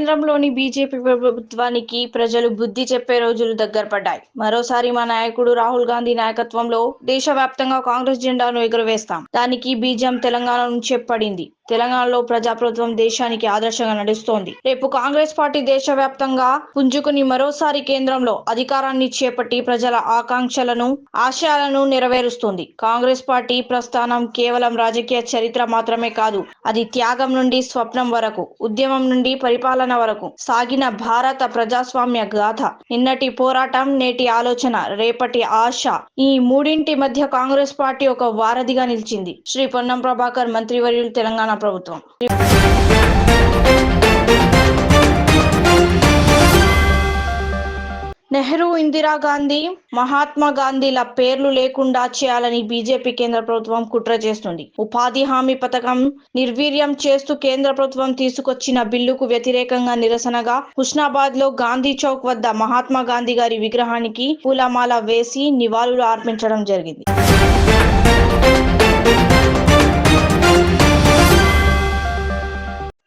కేంద్రంలోని బీజేపీ ప్రభుత్వానికి ప్రజలు బుద్ధి చెప్పే రోజులు దగ్గర పడ్డాయి. మరోసారి మా నాయకుడు రాహుల్ గాంధీ నాయకత్వంలో దేశవ్యాప్తంగా కాంగ్రెస్ జెండాను ఎగురవేస్తాం. దానికి బీజం తెలంగాణ నుంచే పడింది. తెలంగాణలో ప్రజాప్రభుత్వం దేశానికి ఆదర్శంగా నడుస్తోంది. రేపు కాంగ్రెస్ పార్టీ దేశవ్యాప్తంగా పుంజుకుని మరోసారి కేంద్రంలో అధికారాన్ని చేపట్టి ప్రజల ఆకాంక్షలను, ఆశయాలను నెరవేరుస్తుంది. కాంగ్రెస్ పార్టీ ప్రస్థానం కేవలం రాజకీయ చరిత్ర మాత్రమే కాదు, అది త్యాగం నుండి స్వప్నం వరకు, ఉద్యమం నుండి పరిపాలన వరకు సాగిన భారత ప్రజాస్వామ్య గాథ. నిన్నటి పోరాటం, నేటి ఆలోచన, రేపటి ఆశ, ఈ మూడింటి మధ్య కాంగ్రెస్ పార్టీ ఒక వారధిగా నిలిచింది. శ్రీ పొన్నం ప్రభాకర్ మంత్రివర్యులు, తెలంగాణ ప్రభుత్వం. నెహ్రూ, ఇందిరాగాంధీ, మహాత్మా గాంధీల పేర్లు లేకుండా చేయాలని బీజేపీ కేంద్ర ప్రభుత్వం కుట్ర చేస్తుంది. ఉపాధి హామీ పథకం నిర్వీర్యం చేస్తూ కేంద్ర ప్రభుత్వం తీసుకొచ్చిన బిల్లుకు వ్యతిరేకంగా నిరసనగా హుస్నాబాద్ లో గాంధీ చౌక్ వద్ద మహాత్మా గాంధీ గారి విగ్రహానికి పూలమాల వేసి నివాళులు అర్పించడం జరిగింది.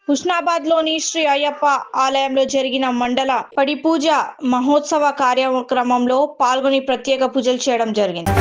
హుస్నాబాద్ లోని శ్రీ అయ్యప్ప ఆలయంలో జరిగిన మండల పడి పూజ మహోత్సవ కార్యక్రమంలో పాల్గొని ప్రత్యేక పూజలు చేయడం జరిగింది.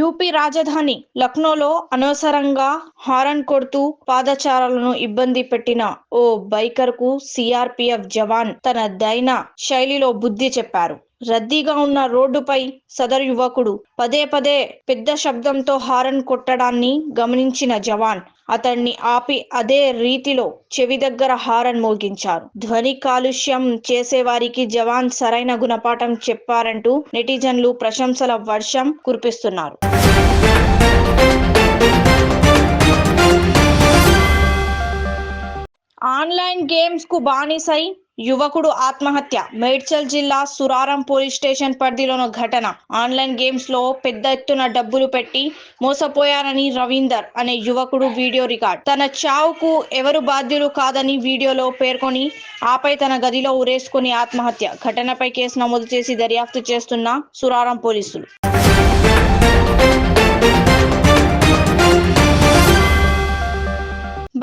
యూపీ రాజధాని లక్నోలో అనవసరంగా హారన్ కొడుతూ పాదచారులను ఇబ్బంది పెట్టిన ఓ బైకర్ కు సిఆర్పిఎఫ్ జవాన్ తన దైన శైలిలో బుద్ధి చెప్పారు. రద్దీగా ఉన్న రోడ్డుపై సదరు యువకుడు పదే పదే పెద్ద శబ్దంతో హారన్ కొట్టడాన్ని గమనించిన జవాన్ అతన్ని ఆపి అదే రీతిలో చెవి దగ్గర హారన్ మోగించారు. ధ్వని కాలుష్యం చేసేవారికి జవాన్ సరైన గుణపాఠం చెప్పారంటూ నెటిజన్లు ప్రశంసల వర్షం కురిపిస్తున్నారు. ఆన్లైన్ గేమ్స్ కు బానిసై యువకుడు ఆత్మహత్య. మేడ్చల్ జిల్లా సురారం పోలీస్ స్టేషన్ పరిధిలోని ఘటన. ఆన్లైన్ గేమ్స్ లో పెద్ద ఎత్తున డబ్బులు పెట్టి మోసపోయారని రవీందర్ అనే యువకుడు వీడియో రికార్డ్. తన చావుకు ఎవరు బాధ్యులు కాదని వీడియోలో పేర్కొని ఆపై తన గదిలో ఉరేసుకుని ఆత్మహత్య. ఘటనపై కేసు నమోదు చేసి దర్యాప్తు చేస్తున్న సురారం పోలీసులు.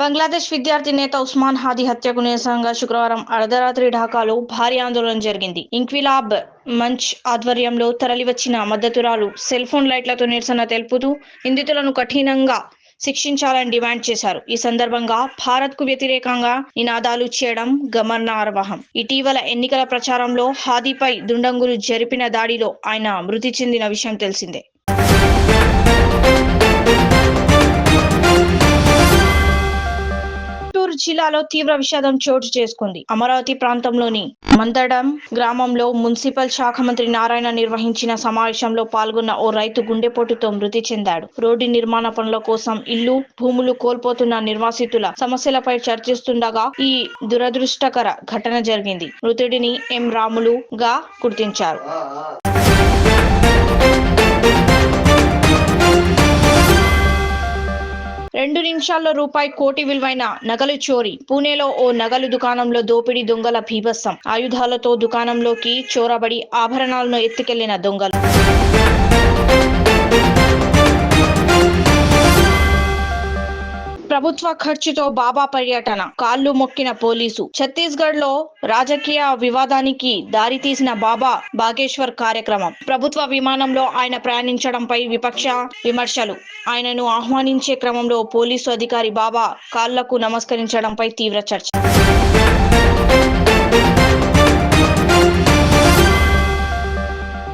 బంగ్లాదేశ్ విద్యార్థి నేత ఉస్మాన్ హాదీ హత్యకు నిరసనగా శుక్రవారం అర్ధరాత్రి ఢాకాలో భారీ ఆందోళన జరిగింది. ఇంక్విలాబ్ మంచ్ ఆధ్వర్యంలో తరలివచ్చిన మద్దతుదారులు సెల్ ఫోన్ లైట్లతో నిరసన తెలుపుతూ నిందితులను కఠినంగా శిక్షించాలని డిమాండ్ చేశారు. ఈ సందర్భంగా భారత్ కు వ్యతిరేకంగా నినాదాలు చేయడం గమనార్హం. ఇటీవల ఎన్నికల ప్రచారంలో హాదీపై దుండగులు జరిపిన దాడిలో ఆయన మృతి చెందిన విషయం తెలిసిందే. జిల్లాలో తీవ్ర విషాదం చోటు చేసుకుంది. అమరావతి ప్రాంతంలోని మందడం గ్రామంలో మున్సిపల్ శాఖ మంత్రి నారాయణ నిర్వహించిన సమావేశంలో పాల్గొన్న ఓ రైతు గుండెపోటుతో మృతి చెందాడు. రోడ్డు నిర్మాణ పనుల కోసం ఇల్లు, భూములు కోల్పోతున్న నిర్వాసితుల సమస్యలపై చర్చిస్తుండగా ఈ దురదృష్టకర ఘటన జరిగింది. మృతుడిని ఎం రాములుగా గుర్తించారు. 2 నిమిషాల్లో రూపాయి కోటి విలువైన నగలు చోరీ. పూణేలో ఓ నగలు దుకాణంలో దోపిడీ, దొంగల బీభత్సం. ఆయుధాలతో దుకాణంలోకి చొరబడి ఆభరణాలను ఎత్తుకెళ్లిన దొంగలు. ప్రభుత్వ ఖర్చుతో బాబా పర్యటన, కాళ్లు మొక్కిన పోలీసు. ఛత్తీస్గఢ్ లో రాజకీయ వివాదానికి దారితీసిన బాబా బాగేశ్వర్ కార్యక్రమం. ప్రభుత్వ విమానంలో ఆయన ప్రయాణించడంపై విపక్ష విమర్శలు. ఆయనను ఆహ్వానించే క్రమంలో పోలీసు అధికారి బాబా కాళ్లకు నమస్కరించడంపై తీవ్ర చర్చ.